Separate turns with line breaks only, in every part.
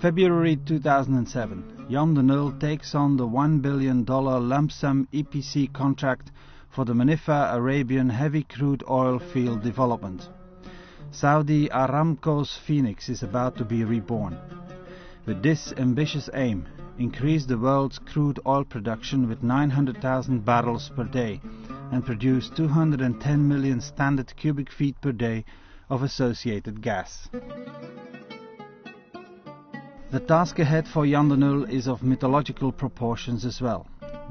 February 2007, Jan de Nul takes on the $1 billion lump sum EPC contract for the Munifa Arabian heavy crude oil field development. Saudi Aramco's Phoenix is about to be reborn. With this ambitious aim, increase the world's crude oil production with 900,000 barrels per day and produce 210 million standard cubic feet per day of associated gas. The task ahead for Jan de Nul is of mythological proportions as well.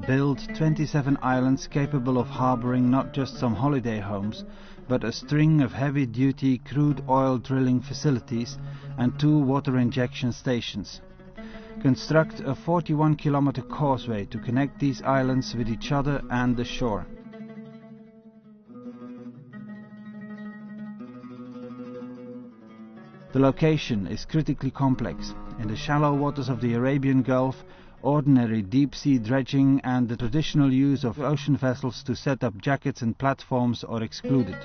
Build 27 islands capable of harboring not just some holiday homes, but a string of heavy-duty crude oil drilling facilities and 2 water injection stations. Construct a 41-kilometer causeway to connect these islands with each other and the shore. The location is critically complex. In the shallow waters of the Arabian Gulf, ordinary deep-sea dredging and the traditional use of ocean vessels to set up jackets and platforms are excluded.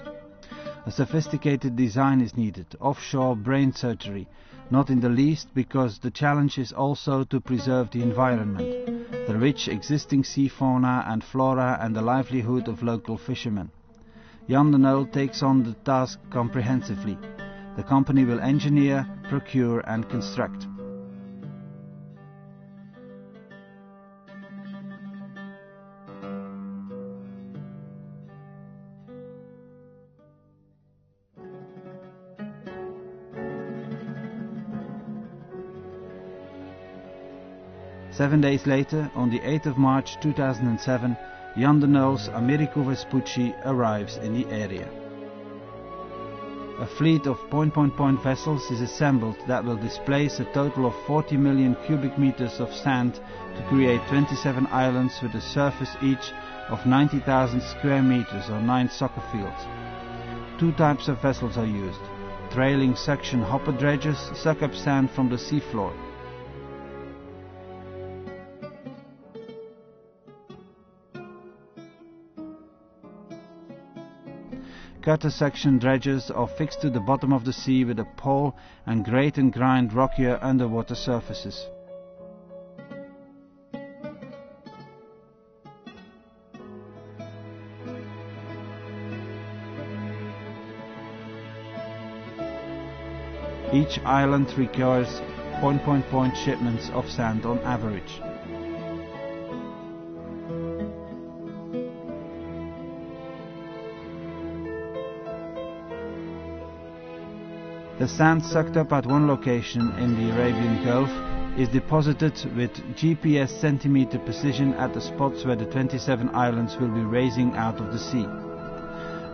A sophisticated design is needed, offshore brain surgery, not in the least because the challenge is also to preserve the environment, the rich existing sea fauna and flora and the livelihood of local fishermen. Jan de Nul takes on the task comprehensively. The company will engineer, procure and construct. Seven days later, on the 8th of March 2007, Jan de Nul's Americo Vespucci arrives in the area. A fleet of point vessels is assembled that will displace a total of 40 million cubic meters of sand to create 27 islands with a surface each of 90,000 square meters or 9 soccer fields. 2 types of vessels are used. Trailing suction hopper dredgers suck up sand from the seafloor. Cutter suction dredgers are fixed to the bottom of the sea with a pole and grate and grind rockier underwater surfaces. Each island requires point shipments of sand on average. The sand sucked up at one location in the Arabian Gulf is deposited with GPS centimeter precision at the spots where the 27 islands will be raising out of the sea.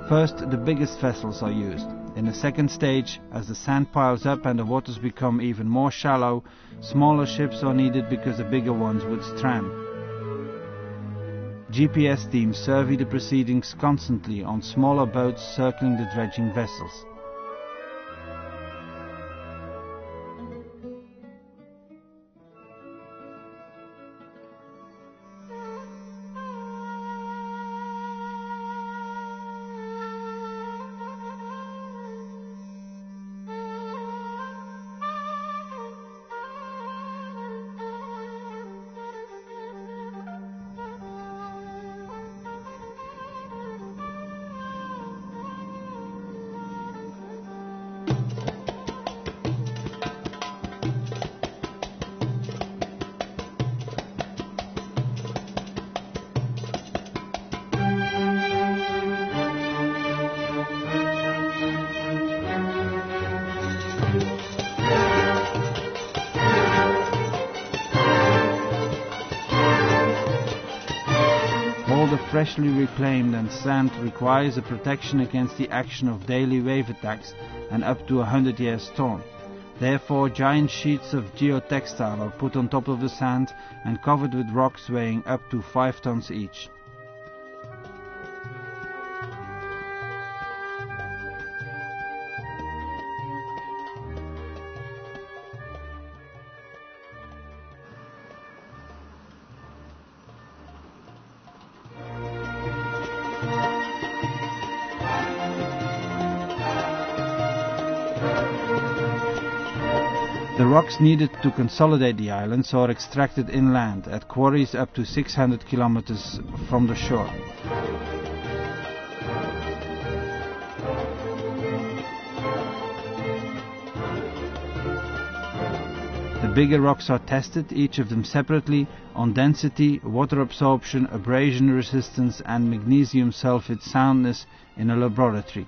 First, the biggest vessels are used. In the second stage, as the sand piles up and the waters become even more shallow, smaller ships are needed because the bigger ones would strand. GPS teams survey the proceedings constantly on smaller boats circling the dredging vessels. Freshly reclaimed and sand requires a protection against the action of daily wave attacks and up to 100-year storm. Therefore, giant sheets of geotextile are put on top of the sand and covered with rocks weighing up to 5 tons each. The rocks needed to consolidate the islands are extracted inland at quarries up to 600 kilometers from the shore. The bigger rocks are tested, each of them separately, on density, water absorption, abrasion resistance and magnesium sulfate soundness in a laboratory.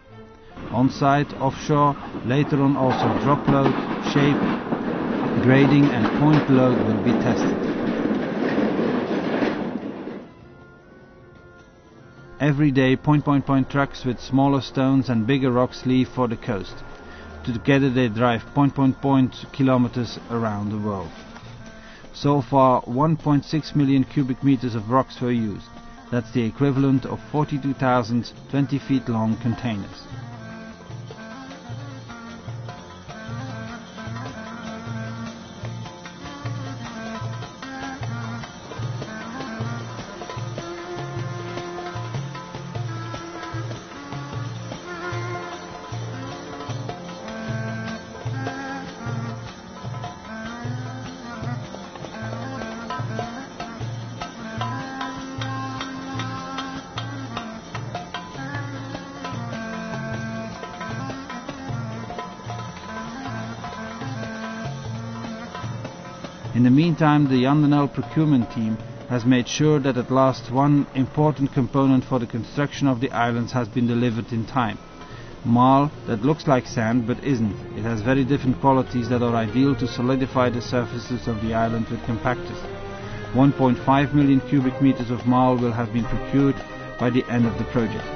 On-site, offshore, later on also drop load, shape, grading and point load will be tested. Every day point trucks with smaller stones and bigger rocks leave for the coast. Together they drive point kilometers around the world. So far 1.6 million cubic meters of rocks were used. That's the equivalent of 42,000 20 feet long containers. In the meantime, the Yandenel procurement team has made sure that at last one important component for the construction of the islands has been delivered in time. Marl that looks like sand but isn't. It has very different qualities that are ideal to solidify the surfaces of the island with compactors. 1.5 million cubic meters of marl will have been procured by the end of the project.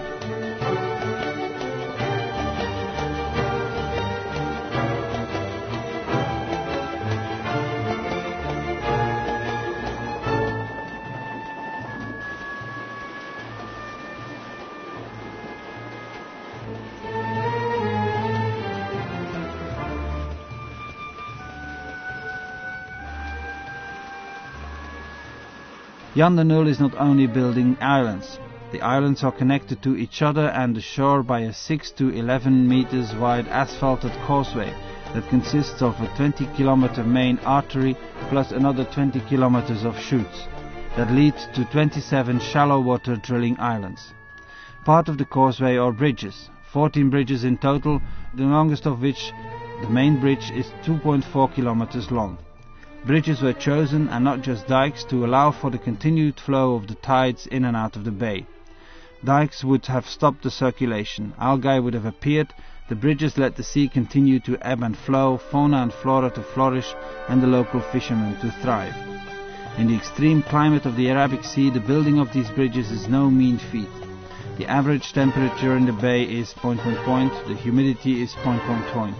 Yandenel is not only building islands. The islands are connected to each other and the shore by a 6 to 11 meters wide asphalted causeway that consists of a 20-kilometer main artery plus another 20 kilometers of chutes that lead to 27 shallow water drilling islands. Part of the causeway are bridges, 14 bridges in total, the longest of which, the main bridge, is 2.4 kilometers long. Bridges were chosen, and not just dikes, to allow for the continued flow of the tides in and out of the bay. Dikes would have stopped the circulation, algae would have appeared, the bridges let the sea continue to ebb and flow, fauna and flora to flourish, and the local fishermen to thrive. In the extreme climate of the Arabic Sea, the building of these bridges is no mean feat. The average temperature in the bay is point, the humidity is point.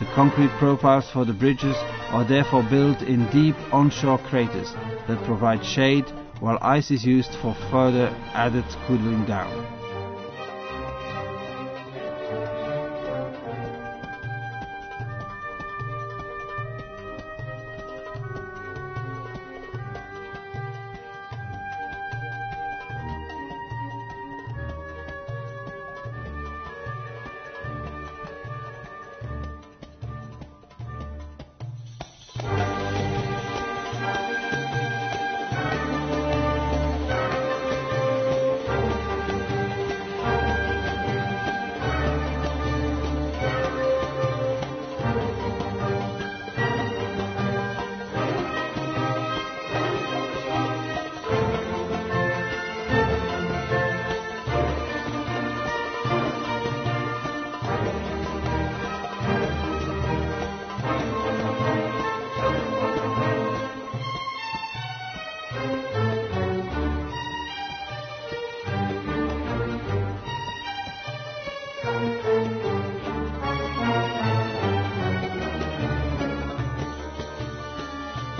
The concrete profiles for the bridges are therefore built in deep onshore craters that provide shade, while ice is used for further added cooling down.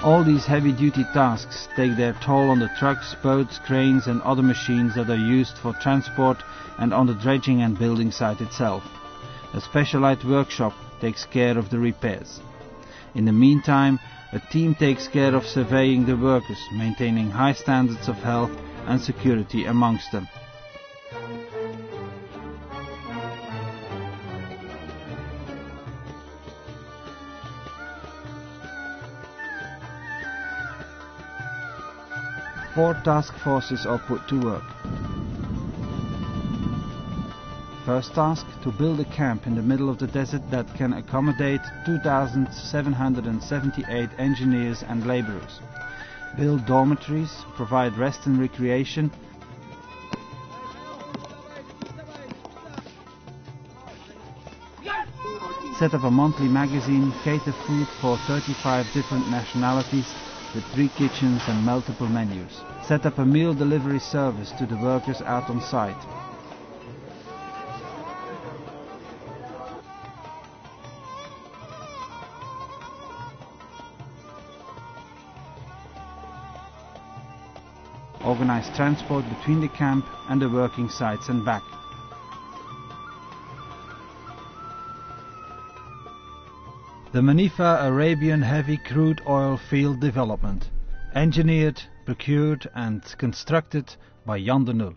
All these heavy-duty tasks take their toll on the trucks, boats, cranes and other machines that are used for transport and on the dredging and building site itself. A specialized workshop takes care of the repairs. In the meantime, a team takes care of surveying the workers, maintaining high standards of health and security amongst them. 4 task forces are put to work. First task, to build a camp in the middle of the desert that can accommodate 2,778 engineers and laborers. Build dormitories, provide rest and recreation. Set up a monthly magazine, cater food for 35 different nationalities with 3 kitchens and multiple menus. Set up a meal delivery service to the workers out on site. Organize transport between the camp and the working sites and back. The Munifa Arabian Heavy Crude Oil Field Development. Engineered, procured and constructed by Jan de Nul.